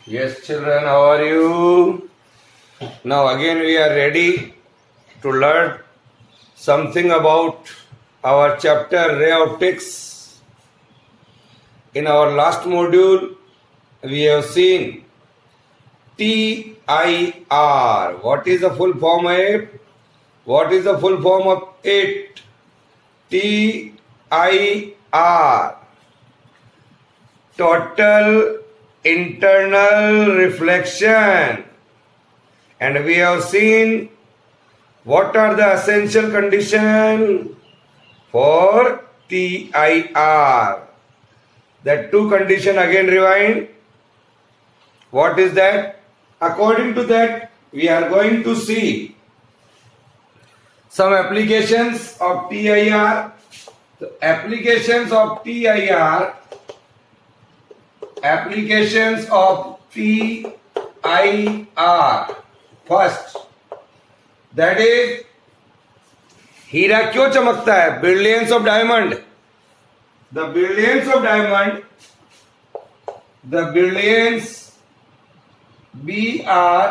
Yes, children, how are you? Now, again, we are ready to learn something about our chapter ray optics. In our last module, we have seen TIR. What is the full form of it? What is the full form of it? TIR. Total internal reflection. And we have seen what are the essential conditions for TIR. That two condition again rewind. What is that? According to that, we are going to see some applications of TIR. The applications of TIR. Applications of TIR. First, that is, हीरा क्यों चमकता है? Brilliance of diamond. The brilliance of diamond. The brilliance, BRILLIANCE.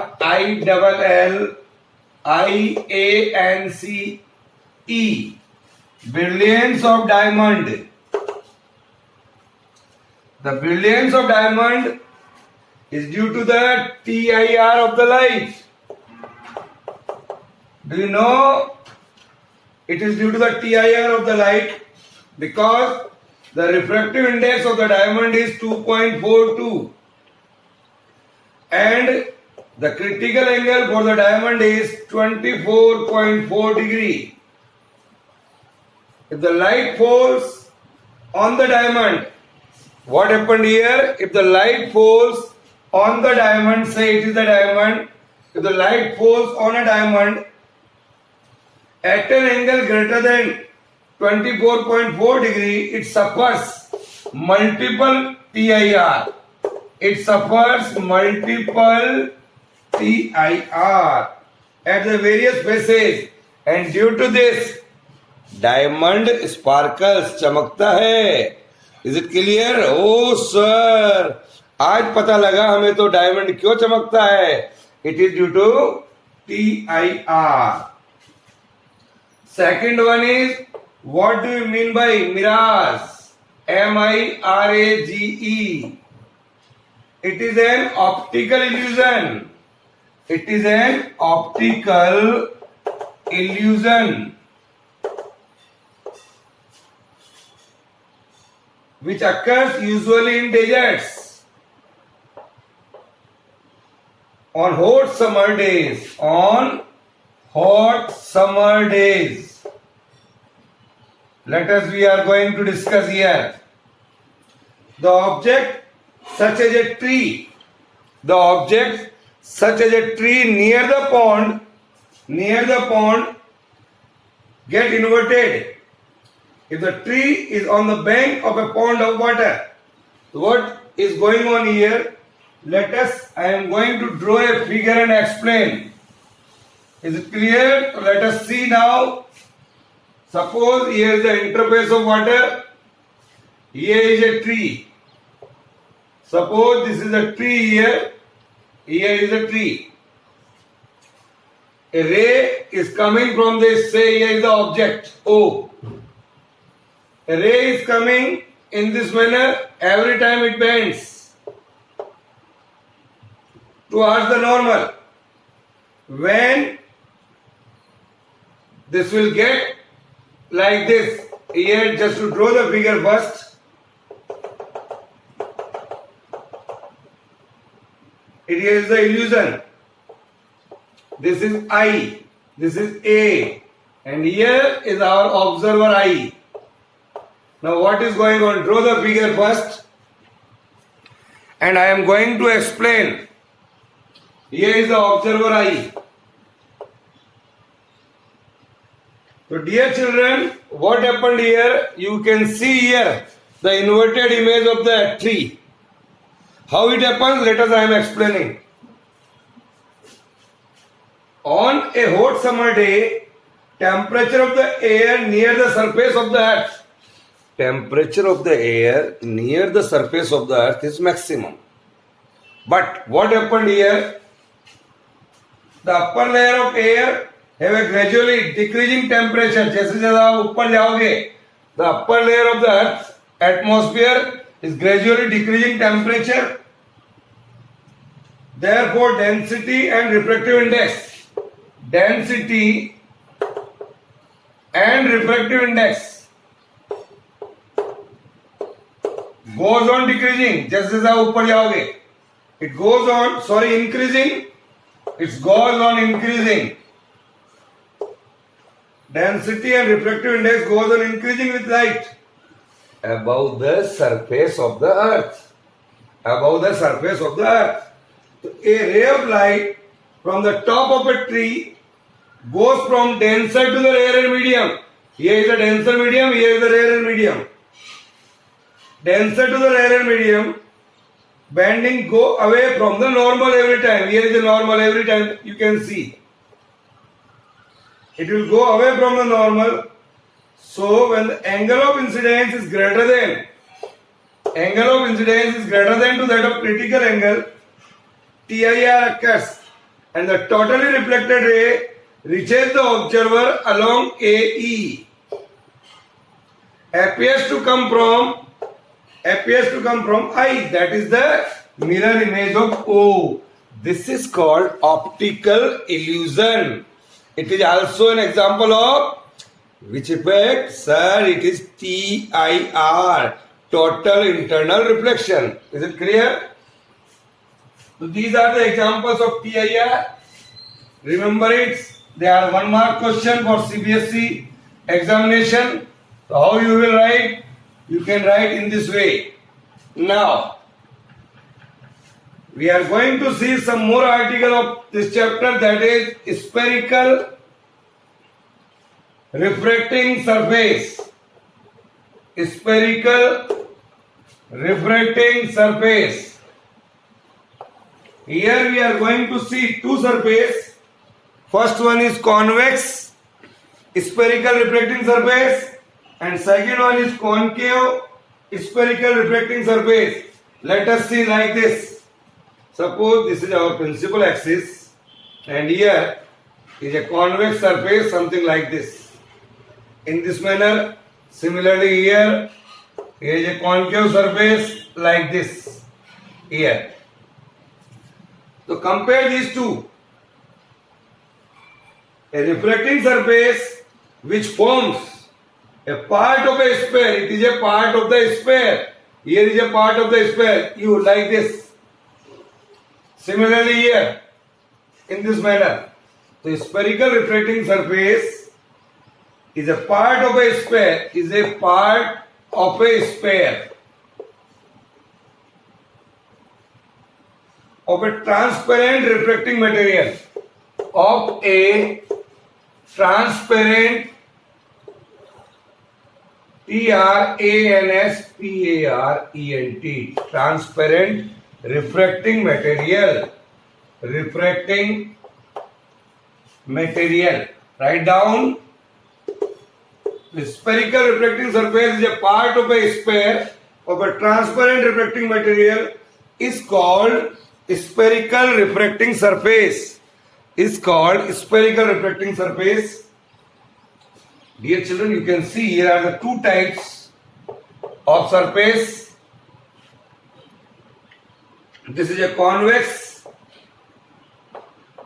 Brilliance of diamond. The brilliance of diamond is due to the TIR of the light. Do you know it is due to the TIR of the light? Because the refractive index of the diamond is 2.42 and the critical angle for the diamond is 24.4 degree. If the light falls on the diamond, what happened here? If the light falls on the diamond, say it is the diamond, if the light falls on a diamond at an angle greater than 24.4 degree, it suffers multiple TIR. It suffers multiple TIR at the various phases, and due to this, diamond sparkles, चमकता है. Is it clear? Oh sir, आज पता लगा हमें तो diamond क्यों चमकता है. It is due to TIR. Second one is, what do you mean by mirage? MIRAGE. It is an optical illusion. It is an optical illusion which occurs usually in deserts on hot summer days. On hot summer days. We are going to discuss here. The object such as a tree. The object such as a tree near the pond get inverted. If the tree is on the bank of a pond of water, so what is going on here? I am going to draw a figure and explain. Is it clear? So let us see now. Suppose here is the interface of water. Here is a tree. Suppose this is a tree here. Here is a tree. A ray is coming from this, say here is the object O. A ray is coming in this manner every time it bends towards the normal. When this will get like this, here just to draw the figure first. It is the illusion. This is I, this is A, and here is our observer I. Now what is going on? Draw the figure first and I am going to explain. Here is the observer I. So dear children, what happened here? You can see here the inverted image of the tree. How it happens? I am explaining. On a hot summer day, temperature of the air near the surface of the earth temperature of the air near the surface of the earth is maximum. But what happened here? The upper layer of air have a gradually decreasing temperature. जैसे जैसे आप ऊपर जाओगे, the upper layer of the Earth's atmosphere is gradually decreasing temperature. Therefore, density and refractive index goes on decreasing. जैसे जैसे आप ऊपर जाओगे, it goes on increasing. It goes on increasing. Density and refractive index goes on increasing with light above the surface of the earth. Above the surface of the earth. So a ray of light from the top of a tree goes from denser to the rarer medium. Here is the denser medium, here is the rarer medium. Denser to the rarer medium, bending go away from the normal every time. Here is the normal every time you can see. It will go away from the normal. So when the angle of incidence is greater than to that of critical angle, TIR occurs and the totally reflected ray reaches the observer along AE. Appears to come from I, that is the mirror image of O. This is called optical illusion. It is also an example of which effect? Sir, it is TIR, total internal reflection. Is it clear? So these are the examples of TIR. Remember it. They are 1 mark question for CBSE examination. So how you will write? You can write in this way. Now, we are going to see some more article of this chapter, that is spherical refracting surface. Spherical refracting surface. Here we are going to see two surfaces. First one is convex spherical refracting surface and second one is concave spherical refracting surface. Let us see like this. Suppose this is our principal axis and here is a convex surface, something like this. In this manner, similarly here is a concave surface like this here. So compare these two. A refracting surface which forms a part of a sphere. It is a part of the sphere. Here is a part of the sphere. You like this. Similarly here, in this manner. The spherical refracting surface is a part of a sphere. Is a part of a sphere. Of a transparent refracting material. Of a transparent transparent transparent refracting material. Refracting material. Write down. The spherical refracting surface is a part of a sphere of a transparent refracting material is called spherical refracting surface. Is called spherical refracting surface. Dear children, you can see here are the two types of surface. This is a convex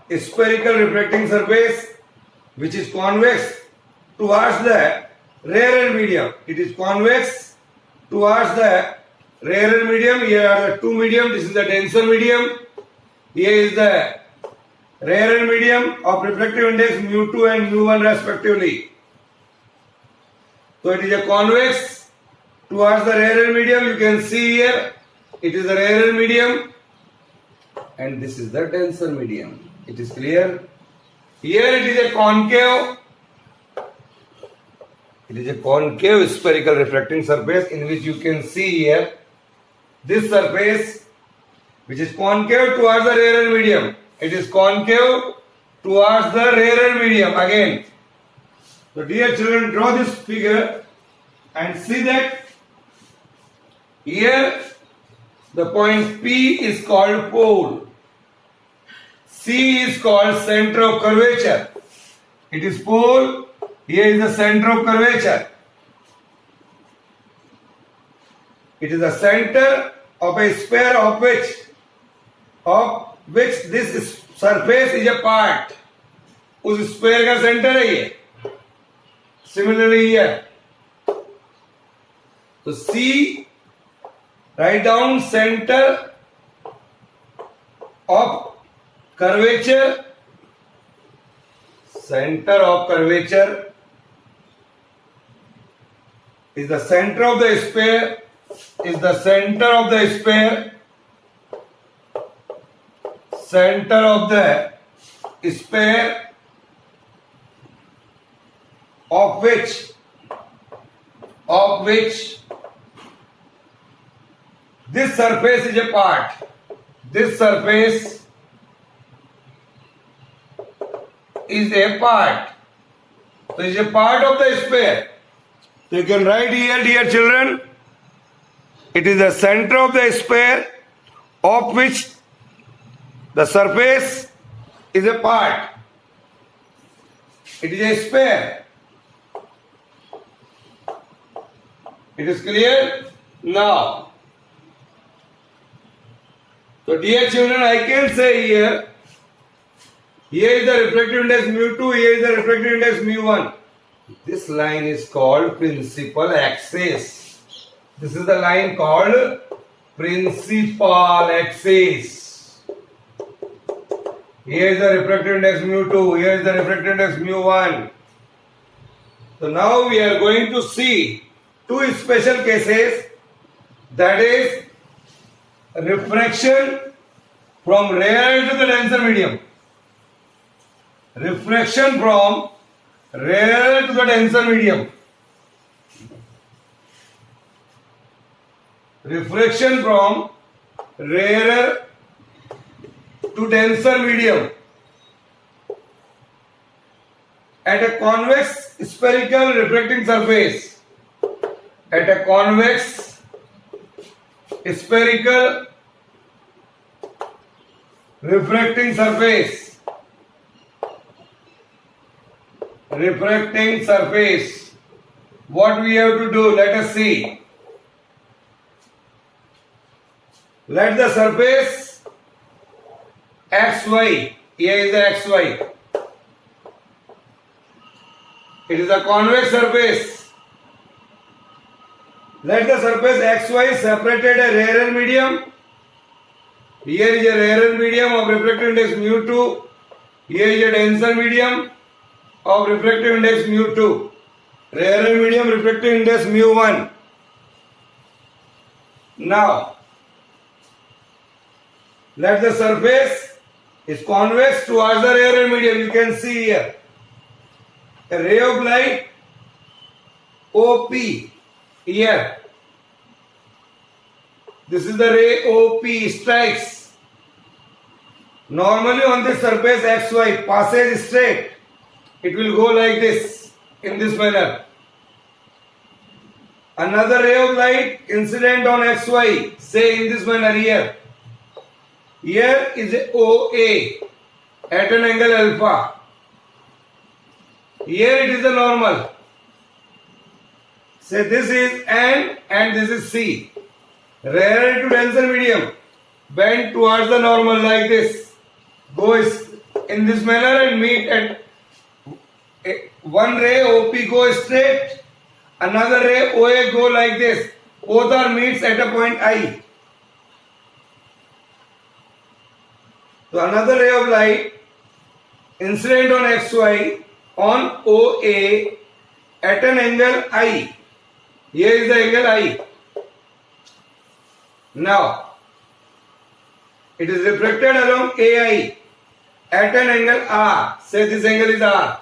spherical refracting surface which is convex towards the rarer medium. It is convex towards the rarer medium. Here are the two medium. This is the denser medium. Here is the rarer medium of refractive index mu2 and mu1 respectively. So it is a convex towards the rarer medium. You can see here it is the rarer medium and this is the denser medium. It is clear? Here it is a concave. It is a concave spherical refracting surface in which you can see here this surface which is concave towards the rarer medium. It is concave towards the rarer medium again. So dear children, draw this figure and see that here The point P is called pole. C is called center of curvature. It is pole. Here is the center of curvature. It is the center of a sphere of which this surface is a part. उस square का centre है ये. Similarly here. So C, write down center of curvature. Center of curvature is the center of the sphere. Is the center of the sphere. Center of the sphere of which this surface is a part. This surface is a part. So it is a part of the sphere. So you can write here, dear children, it is the center of the sphere of which the surface is a part. It is a sphere. It is clear? Now, so dear children, I can say here is the refractive index mu2, here is the refractive index mu1. This line is called principal axis. This is the line called principal axis. Here is the refractive index mu2, here is the refractive index mu1. So now we are going to see two special cases, that is refraction from rarer to the denser medium. Refraction from rarer to the denser medium. Refraction from rarer to denser medium at a convex spherical refracting surface. At a convex spherical refracting surface. Refracting surface. What we have to do? Let us see. Let the surface xy. Here is the xy. It is a convex surface. Let the surface xy separated a rarer medium. Here is a rarer medium of refractive index mu2. Here is a denser medium of refractive index mu2. Rarer medium refractive index mu1. Now, let the surface is convex towards the rarer medium. You can see here a ray of light OP. Here, this is the ray OP strikes. Normally on this surface xy passes straight. It will go like this, in this manner. Another ray of light incident on xy, say in this manner here. Here is a OA at an angle alpha. Here it is the normal. Say this is N and this is C. Rarer to denser medium. Bend towards the normal like this. Go in this manner and meet at one ray OP go straight. Another ray OA go like this. Both are meets at a point I. So another ray of light incident on XY on OA at an angle I. Here is the angle I. Now, it is refracted along AI at an angle R. Say this angle is R.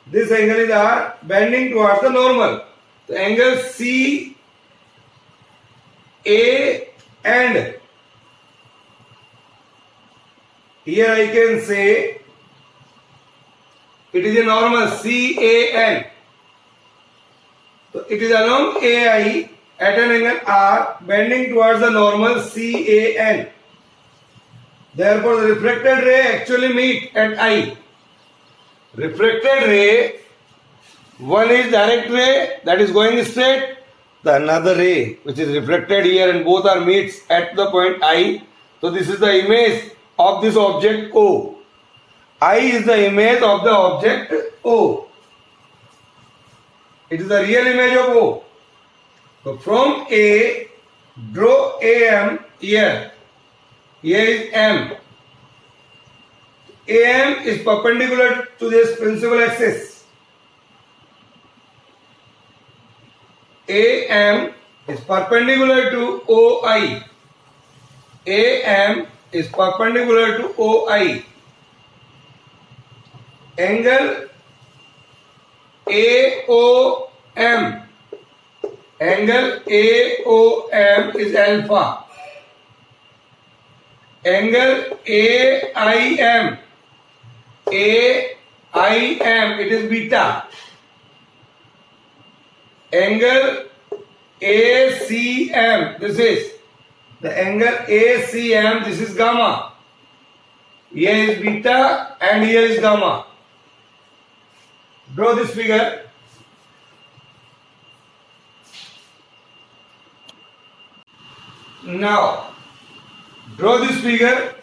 This angle is R, bending towards the normal. The angle C, A and here I can say it is a normal CAN. So it is along AI at an angle R bending towards the normal CAN. Therefore, the refracted ray actually meet at I. Refracted ray, one is direct ray that is going straight, the another ray which is refracted here, and both are meets at the point I. So this is the image of this object O. I is the image of the object O. It is the real image of O. So from A, draw AM here. Here is M. AM is perpendicular to this principal axis. AM is perpendicular to OI. AM is perpendicular to OI. Angle AOM. Angle AOM is alpha. Angle AIM. AIM, it is beta. Angle ACM, this is the angle ACM, this is gamma. Here is beta and here is gamma. Draw this figure. Now, draw this figure.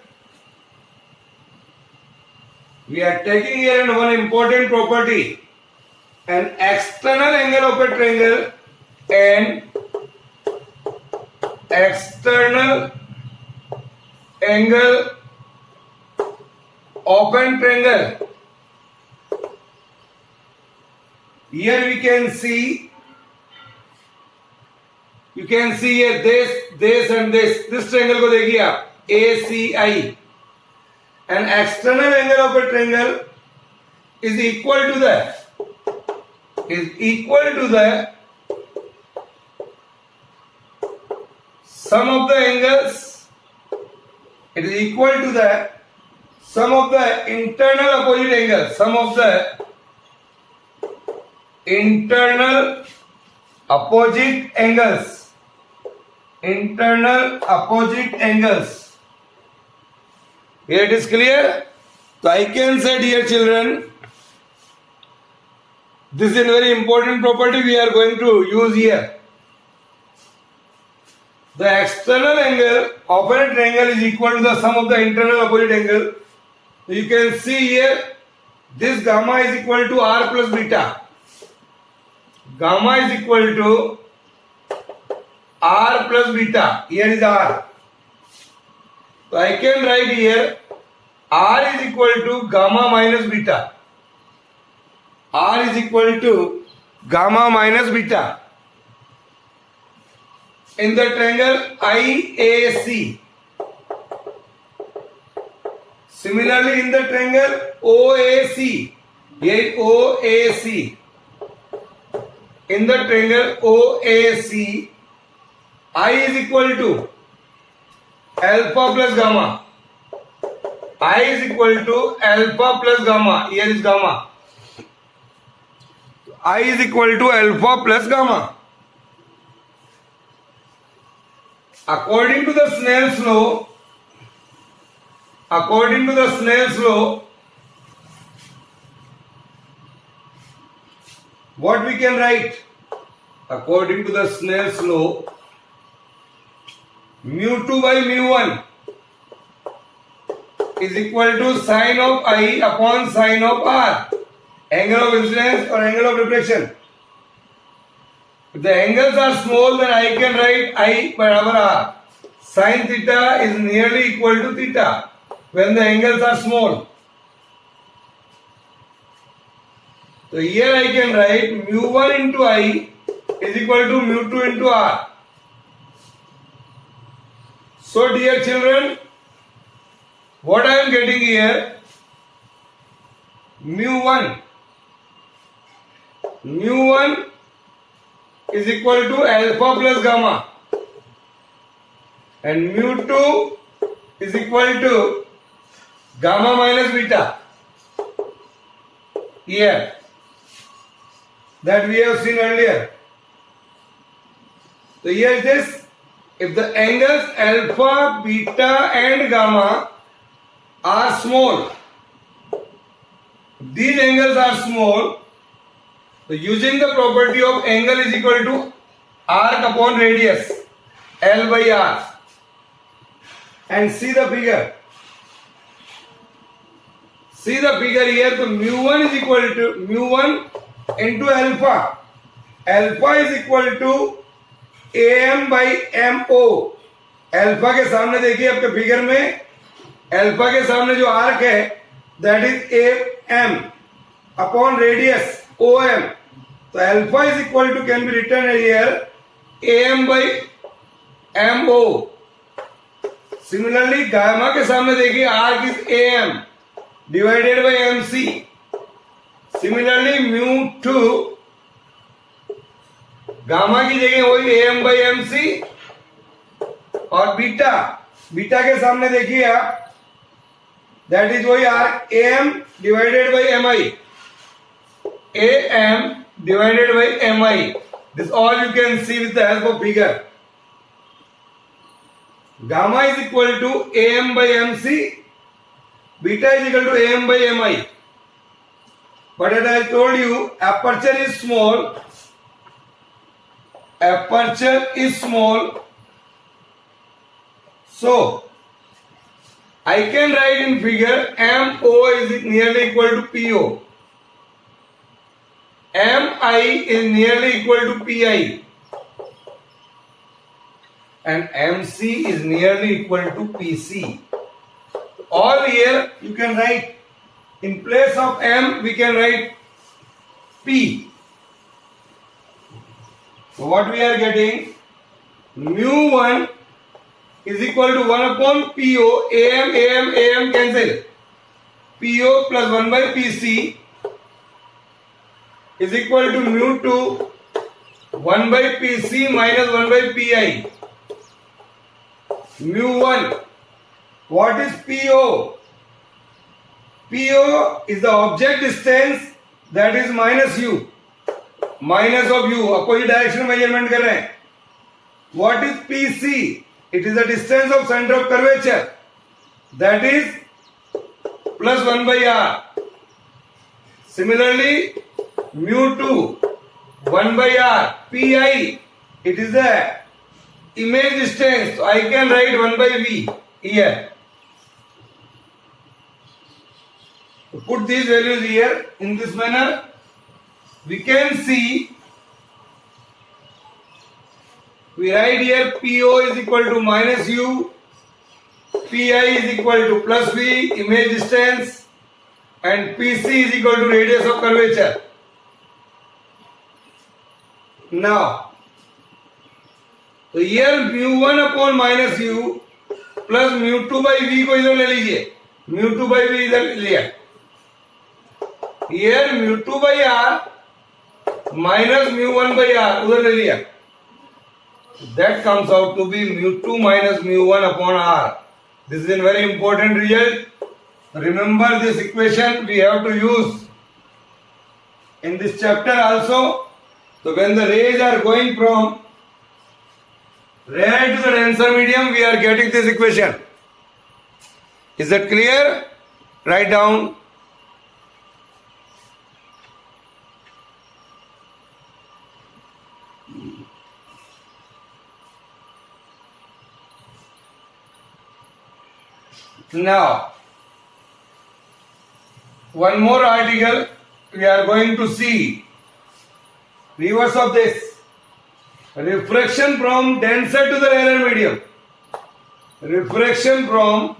We are taking here one important property. An external angle of a triangle and external angle of a triangle. Here we can see, you can see here this and this. This triangle को देखिए आप, ACI. An external angle of a triangle is equal to the sum of the angles. It is equal to the sum of the internal opposite angles. Sum of the internal opposite angles. Internal opposite angles. Here it is clear. So I can say, dear children, this is a very important property we are going to use here. The external angle of a triangle is equal to the sum of the internal opposite angle. So you can see here, this gamma is equal to R plus beta. Gamma is equal to R plus beta. Here is R. So I can write here R is equal to gamma minus beta. R is equal to gamma minus beta. In the triangle IAC. Similarly, in the triangle OAC. Here OAC. In the triangle OAC, I is equal to alpha plus gamma. I is equal to alpha plus gamma. Here is gamma. I is equal to alpha plus gamma. According to the Snell's law, what we can write? According to the Snell's law, mu2 by mu1 is equal to sine of I upon sine of R. Angle of incidence or angle of reflection. If the angles are small, then I can write I barabar R. Sin theta is nearly equal to theta when the angles are small. So here I can write mu1 into I is equal to mu2 into R. So dear children, what I am getting here, mu1 is equal to alpha plus gamma and mu2 is equal to gamma minus beta. Here that we have seen earlier. So here it is. If the angles alpha, beta and gamma are small, these angles are small, so using the property of angle is equal to arc upon radius, L by R, and see the figure. See the figure here. So mu1 is equal to mu1 into alpha. Alpha is equal to am by mo. Alpha के सामने देखिए आपके figure में, alpha के सामने जो arc है that is M upon radius O M. तो alpha is equal to can be written here M by M O. Similarly gamma के सामने देखिए arc is M divided by MC. Similarly, mu 2 gamma की जगह वही AM by MC और beta के सामने देखिए आप दैट इज वही arc AM divided by MI. AM divided by MI. This all you can see with the help of figure. Gamma is equal to AM by MC. Beta is equal to am by mi. But as I told you, aperture is small. Aperture is small. So I can write in figure MO is nearly equal to PO. MI is nearly equal to PI. And MC is nearly equal to PC. All here you can write in place of M we can write P. So what we are getting, mu1 is equal to 1 upon PO. AM cancel. PO plus 1 by PC is equal to mu2 1 by PC minus 1 by PI. Mu1. What is PO? PO is the object distance that is minus U. Minus of U. Opposite direction measurement कर रहे हैं. What is PC? It is the distance of center of curvature. That is plus 1 by R. Similarly, mu2 1 by R. PI. It is the image distance. So I can write 1 by V here. To put these values here in this manner, we can see, we write here PO is equal to minus U, PI is equal to plus V, image distance, and PC is equal to radius of curvature. Now, तो here mu1 upon minus U plus mu2 by V को इधर ले लीजिए, mu2 by V इधर लिया. Here mu2 by R minus mu1 by R उधर ले लिया. That comes out to be mu2 minus mu1 upon R. This is a very important result. Remember this equation we have to use in this chapter also. So when the rays are going from rare to the denser medium, we are getting this equation. Is that clear? Write down. Now, one more article we are going to see. Reverse of this. Refraction from denser to the rarer medium. Refraction from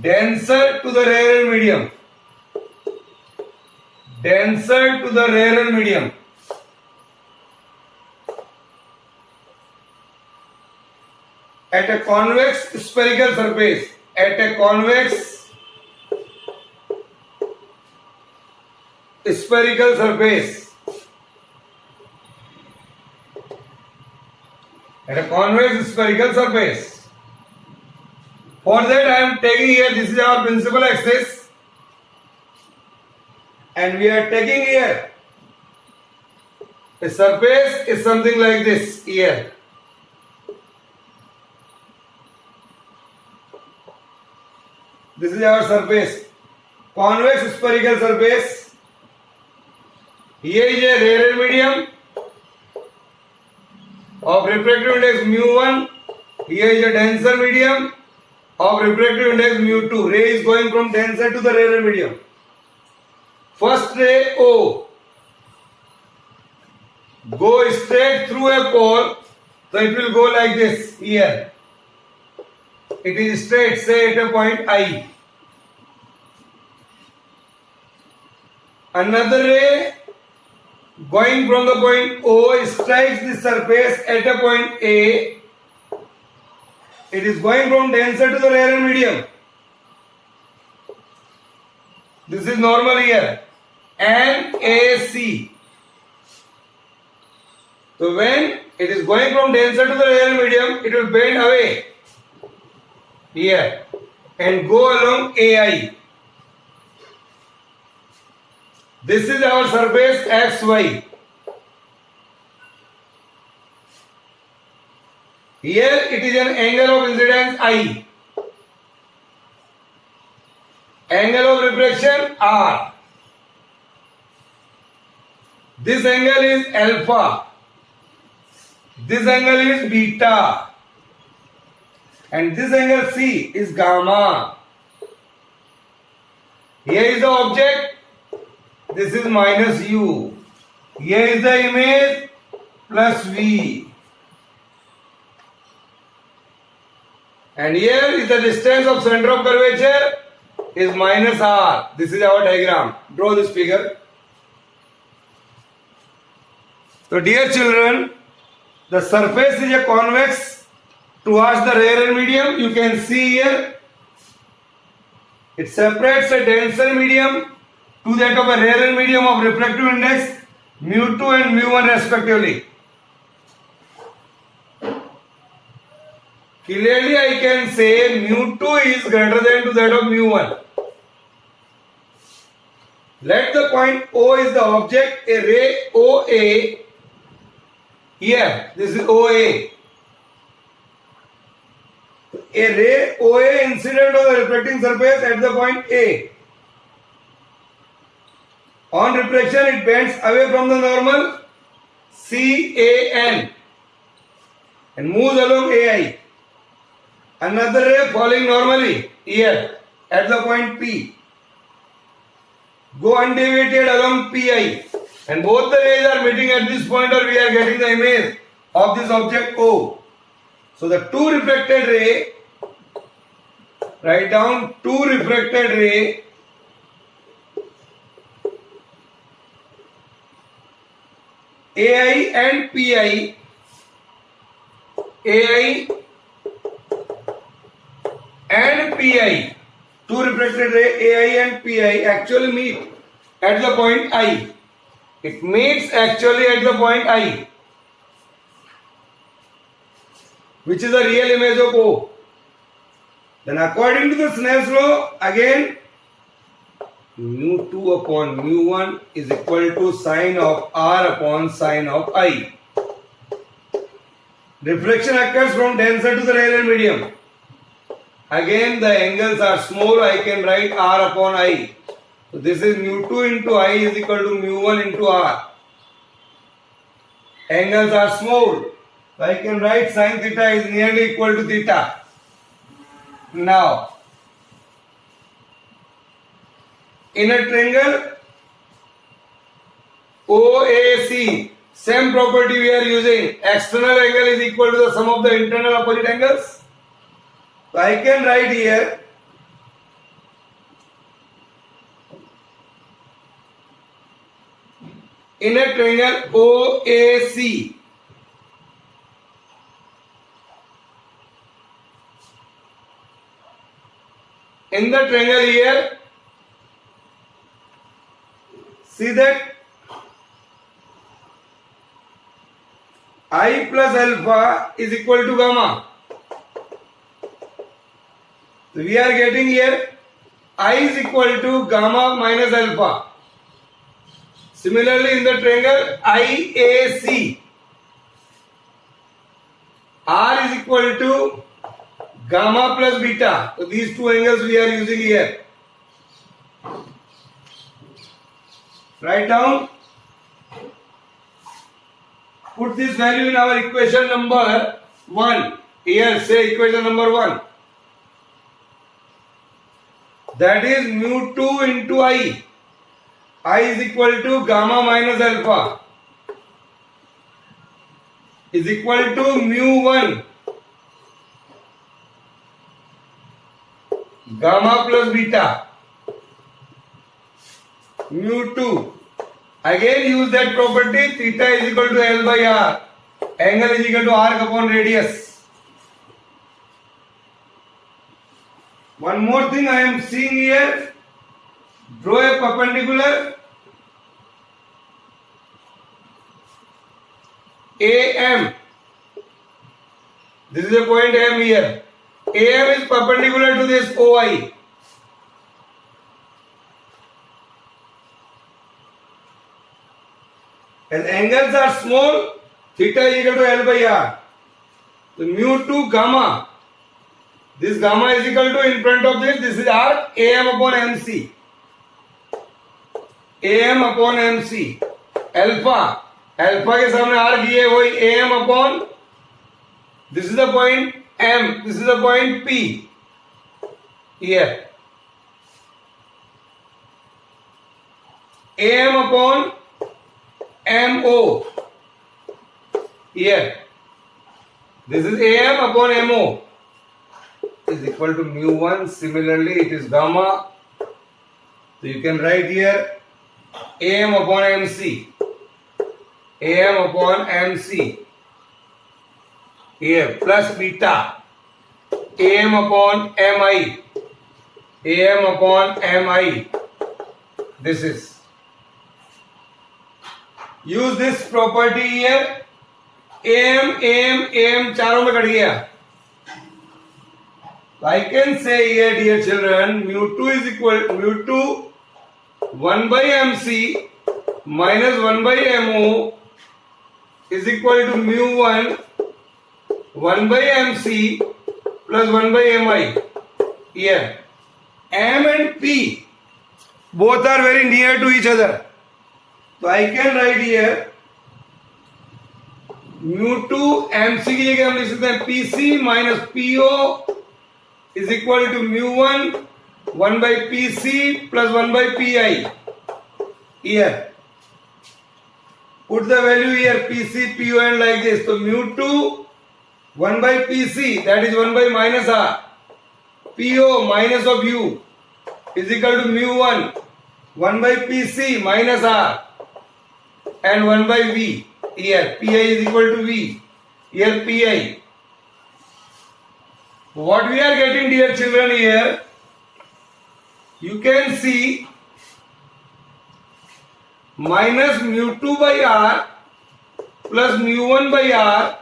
denser to the rarer medium. Denser to the rarer medium. At a convex spherical surface. At a convex spherical surface. At a convex spherical surface. For that I am taking here, this is our principal axis, and we are taking here A surface is something like this here. This is our surface. Convex spherical surface. Here is a rarer medium of refractive index mu1. Here is a denser medium of refractive index mu2. Ray is going from denser to the rarer medium. First ray O go straight through a pole, so it will go like this here. It is straight, say at a point I. Another ray going from the point O strikes the surface at a point A. It is going from denser to the rarer medium. This is normal here. NAC. So when it is going from denser to the rarer medium, it will bend away here and go along AI. This is our surface XY. Here it is an angle of incidence I. Angle of refraction R. This angle is alpha. This angle is beta. And this angle C is gamma. Here is the object. This is minus U. Here is the image plus V. And here is the distance of center of curvature is minus R. This is our diagram. Draw this figure. So dear children, the surface is a convex towards the rarer medium. You can see here it separates a denser medium to that of a rarer medium of refractive index mu2 and mu1 respectively. Clearly I can say mu2 is greater than to that of mu1. Let the point O is the object, a ray OA. Here, this is OA. A ray OA incident on the reflecting surface at the point A. On reflection, it bends away from the normal CAN and moves along AI. Another ray falling normally here at the point P. Go undeviated along PI. And both the rays are meeting at this point, or we are getting the image of this object O. So the two refracted ray, write down two refracted ray AI and PI. AI and PI. Two refracted ray AI and PI actually meet at the point I. It meets actually at the point I, which is the real image of O. Then according to the Snell's law, again mu2 upon mu1 is equal to sine of R upon sine of I. Reflection occurs from denser to the rarer medium. Again the angles are small, I can write R upon I. So this is mu2 into I is equal to mu1 into R. Angles are small, so I can write sin theta is nearly equal to theta. Now, in a triangle OAC, same property we are using. External angle is equal to the sum of the internal opposite angles. So I can write here in a triangle OAC, in the triangle here, see that I plus alpha is equal to gamma. So we are getting here I is equal to gamma minus alpha. Similarly, in the triangle IAC, R is equal to gamma plus beta. So these two angles we are using here. Write down. Put this value in our equation number 1. Here, say equation number 1. That is mu 2 into I. I is equal to gamma minus alpha is equal to mu 1 gamma plus beta mu 2. Again use that property, theta is equal to L by R. Angle is equal to arc upon radius. One more thing I am seeing here. Draw a perpendicular AM. This is a point M here. AM is perpendicular to this OI. As angles are small, theta is equal to L by R. So mu 2 gamma. This gamma is equal to, in front of this is arc AM upon MC. AM upon MC. Alpha. Alpha के सामने arc ये वही AM upon. This is the point M. This is the point P. Here. AM upon MO. Here. This is AM upon MO. Is equal to mu 1. Similarly, it is gamma. So you can write here AM upon MC. AM upon MC. Here plus beta. AM upon MI. AM upon MI. This is. Use this property here. AM चारों में cut गया. I can say here, dear children, mu 2 is equal to mu 2 1 by MC minus 1 by MO is equal to mu 1 1 by MC plus 1 by MI. Here, M and P both are very near to each other. So I can write here mu 2 MC की जगह हम लिख सकते हैं PC minus PO is equal to mu 1 1 by PC plus 1 by PI. Here, put the value here PC, PO and like this. So mu 2 1 by PC, that is 1 by minus R. PO minus of U is equal to mu 1 1 by PC minus R and 1 by V. Here PI is equal to V. Here PI. What we are getting, dear children, here, you can see minus mu 2 by R plus mu 1 by R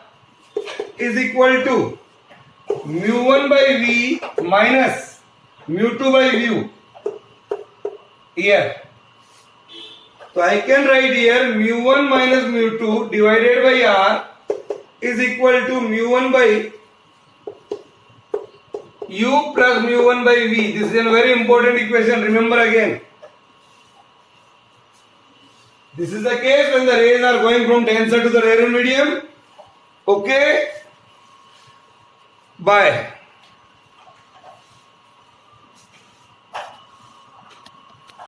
is equal to mu 1 by V minus mu 2 by V. Here. So I can write here mu 1 minus mu 2 divided by R is equal to mu 1 by U plus mu 1 by V. This is a very important equation. Remember again. This is the case when the rays are going from denser to the rarer medium. Okay. Bye.